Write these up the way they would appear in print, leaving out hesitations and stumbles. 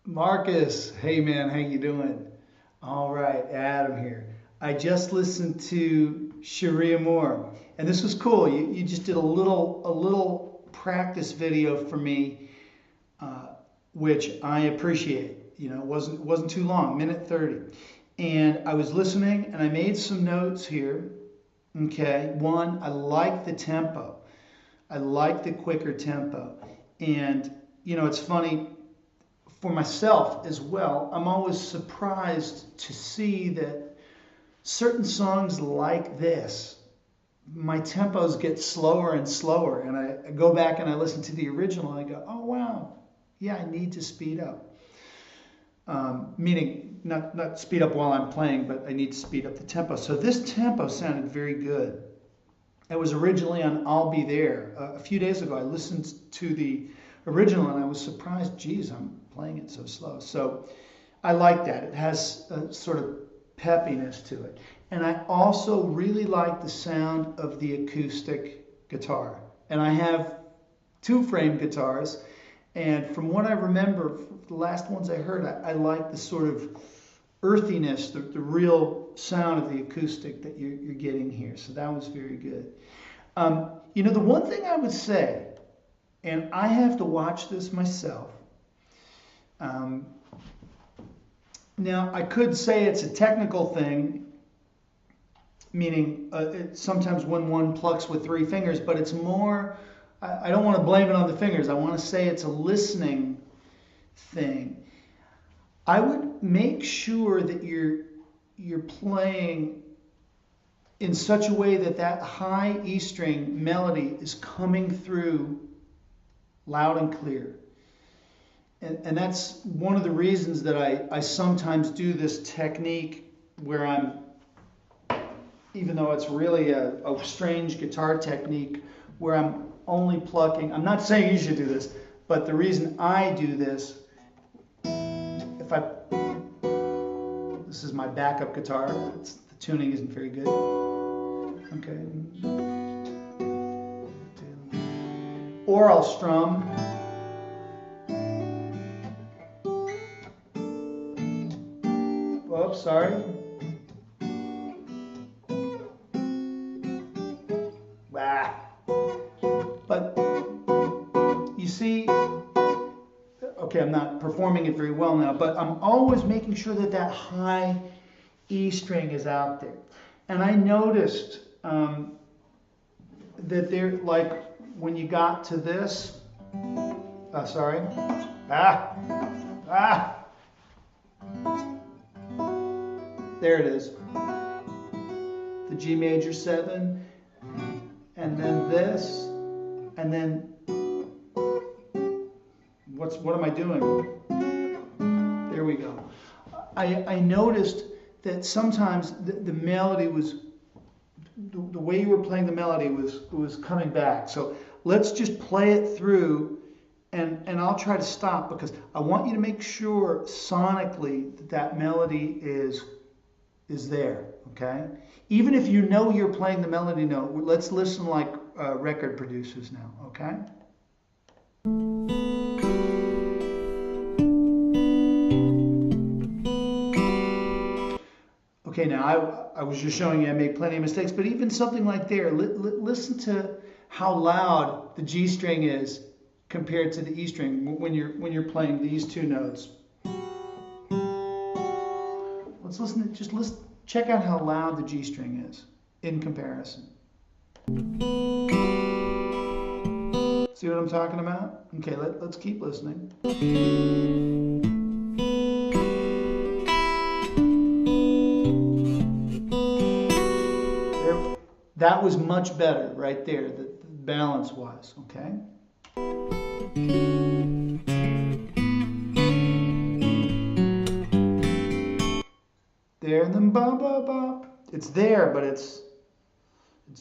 Marcus, hey man, how you doing? All right, Adam here. I just listened to Cherie Amour, and this was cool. You just did a little practice video for me, uh, which I appreciate. It wasn't too long, minute 30, and I was listening, and I made some notes here. Okay, one, I like the tempo. I like the quicker tempo, and it's funny for myself as well, I'm always surprised to see that certain songs like this, my tempos get slower and slower. And I go back and I listen to the original and I go, oh, wow, yeah, I need to speed up. Meaning, not speed up while I'm playing, but I need to speed up the tempo. So this tempo sounded very good. It was originally on I'll Be There. A few days ago, I listened to the original and I was surprised, geez, I'm playing it so slow. So I like that. It has a sort of peppiness to it. And I also really like the sound of the acoustic guitar. And I have two frame guitars. And from what I remember, the last ones I heard, I like the sort of earthiness, the real sound of the acoustic that you're getting here. So that was very good. The one thing I would say, and I have to watch this myself. Now, I could say it's a technical thing, meaning sometimes when one plucks with three fingers, but it's more, I don't want to blame it on the fingers. I want to say it's a listening thing. I would make sure that you're playing in such a way that that high E string melody is coming through loud and clear. And that's one of the reasons that I sometimes do this technique where I'm, even though it's really a strange guitar technique, where I'm only plucking. I'm not saying you should do this, but the reason I do this, this is my backup guitar. The tuning isn't very good. Okay. Or I'll strum. Oops, sorry. But you see, okay, I'm not performing it very well now, but I'm always making sure that that high E string is out there. And I noticed that there, like when you got to this, sorry, there it is, the G major 7, and then this, and then what am I doing? There we go. I noticed that sometimes the melody was, the way you were playing the melody was coming back. So let's just play it through, and I'll try to stop because I want you to make sure sonically that melody is there, okay? Even if you know you're playing the melody note, let's listen like record producers now, okay? Okay, now I was just showing you I made plenty of mistakes, but even something like there, listen to how loud the G string is compared to the E string when you're playing these two notes. Let's listen. Just listen. Check out how loud the G string is in comparison. See what I'm talking about? Okay, let's keep listening. That was much better right there, the balance was, okay? There, and then bop, bop, bop. It's there, but it's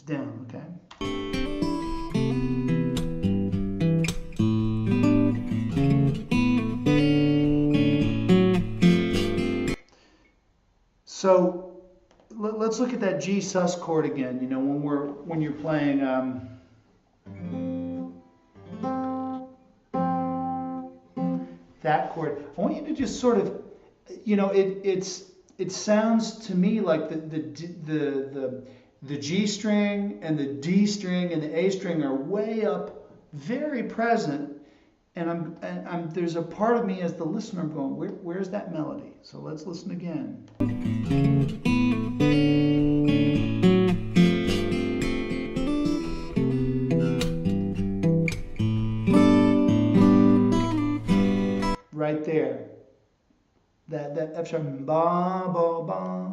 down, okay? So let's look at that G sus chord again. When you're playing. that chord. I want you to just sort of, you know, it sounds to me like the G string and the D string and the A string are way up, very present, and there's a part of me as the listener going, where's that melody? So let's listen again. Right there. That F sharp, ba ba ba.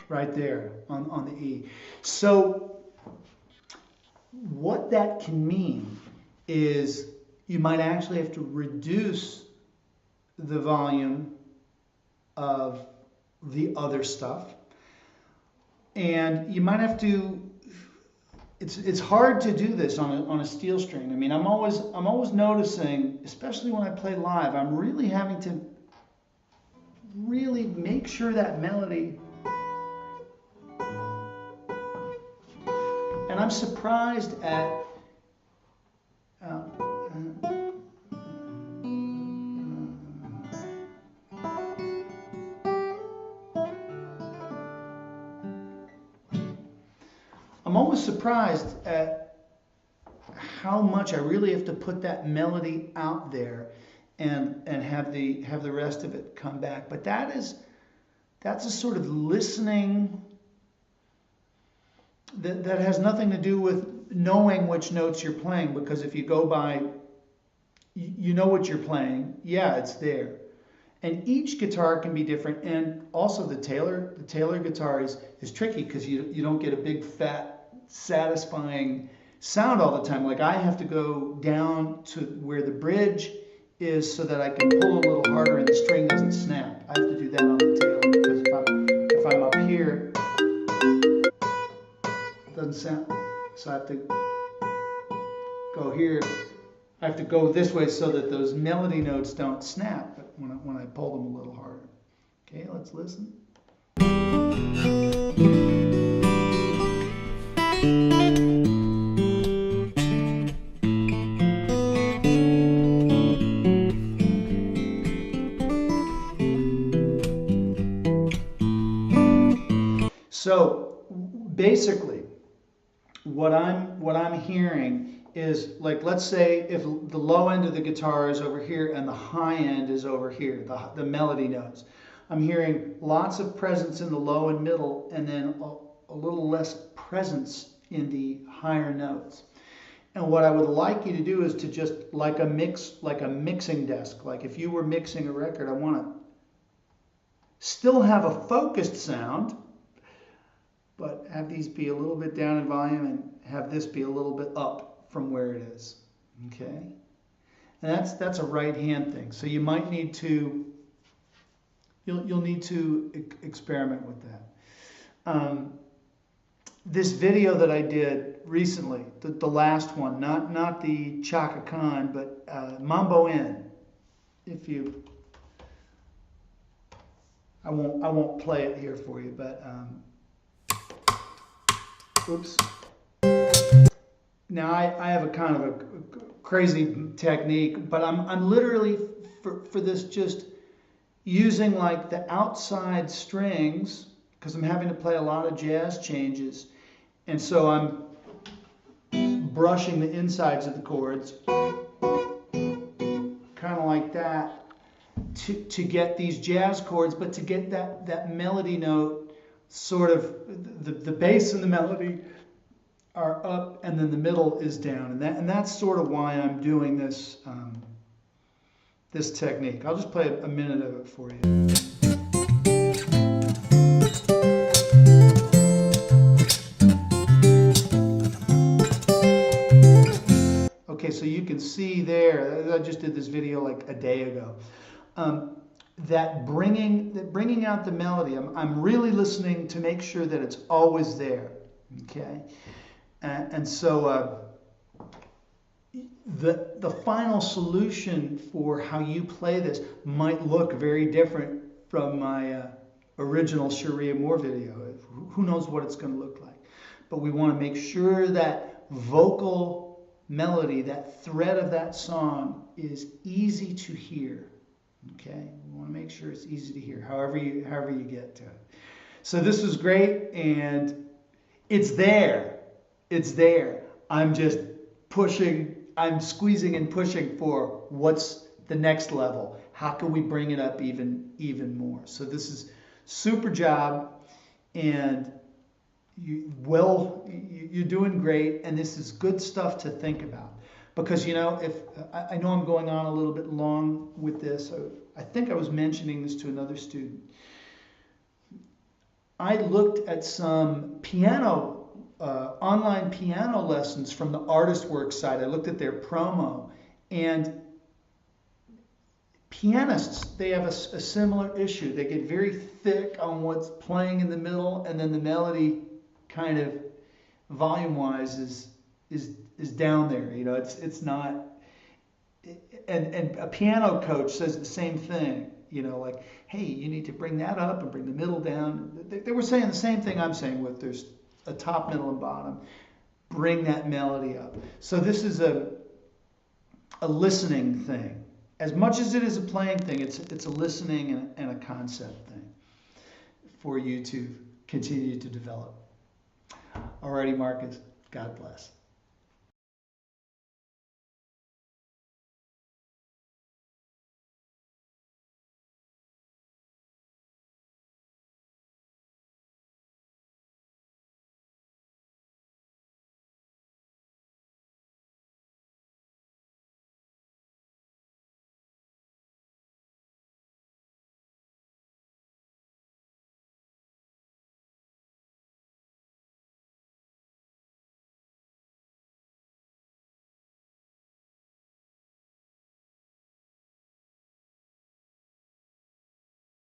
Right there on the E. So what that can mean is you might actually have to reduce the volume of the other stuff, and you might have to. It's hard to do this on a steel string. I mean, I'm always noticing, especially when I play live, I'm really having to really make sure that melody. And I'm surprised at I'm always surprised at how much I really have to put that melody out there and have the rest of it come back. But that's a sort of listening that has nothing to do with knowing which notes you're playing, because if you go by, you know what you're playing, yeah, it's there. And each guitar can be different, and also the Taylor guitar is tricky because you don't get a big fat satisfying sound all the time. Like I have to go down to where the bridge is so that I can pull a little harder and the string doesn't snap. I have to do that on the Taylor, because if I'm up here, it doesn't sound. So I have to go here. I have to go this way so that those melody notes don't snap when I pull them a little harder. Okay, let's listen. So basically, what I'm hearing is, like, let's say if the low end of the guitar is over here and the high end is over here, the melody notes. I'm hearing lots of presence in the low and middle, and then a little less presence in the higher notes. And what I would like you to do is to just, like a mixing desk, like if you were mixing a record, I want to still have a focused sound, but have these be a little bit down in volume and have this be a little bit up from where it is. Okay? And that's a right hand thing. So you might need to, you'll need to experiment with that. This video that I did recently, the last one, not the Chaka Khan, but Mambo In. If you, I won't play it here for you, but oops. Now I have a kind of a crazy technique, but I'm literally for this just using like the outside strings, because I'm having to play a lot of jazz changes, and so I'm brushing the insides of the chords, kind of like that, to get these jazz chords, but to get that melody note, sort of the bass and the melody are up, and then the middle is down, and that's sort of why I'm doing this this technique. I'll just play a minute of it for you. Okay, so you can see there, I just did this video like a day ago. That bringing out the melody, I'm really listening to make sure that it's always there. Okay, and so the final solution for how you play this might look very different from my original Cherie Amour video. Who knows what it's going to look like? But we want to make sure that vocal melody, that thread of that song, is easy to hear. Okay, we want to make sure it's easy to hear, however you get to it. So this was great, and it's there. It's there. I'm just pushing. I'm squeezing and pushing for what's the next level. How can we bring it up even more? So this is super job, and you're doing great, and this is good stuff to think about. Because, you know, if I know I'm going on a little bit long with this, I think I was mentioning this to another student. I looked at some piano, online piano lessons from the Artist Works site. I looked at their promo, and pianists, they have a similar issue. They get very thick on what's playing in the middle, and then the melody kind of volume-wise is down there. You know, it's not. And a piano coach says the same thing. You know, like, hey, you need to bring that up and bring the middle down. They were saying the same thing I'm saying with there's a top, middle, and bottom. Bring that melody up. So this is a listening thing. As much as it is a playing thing, it's a listening and a concept thing for you to continue to develop. Alrighty, Markus. God bless.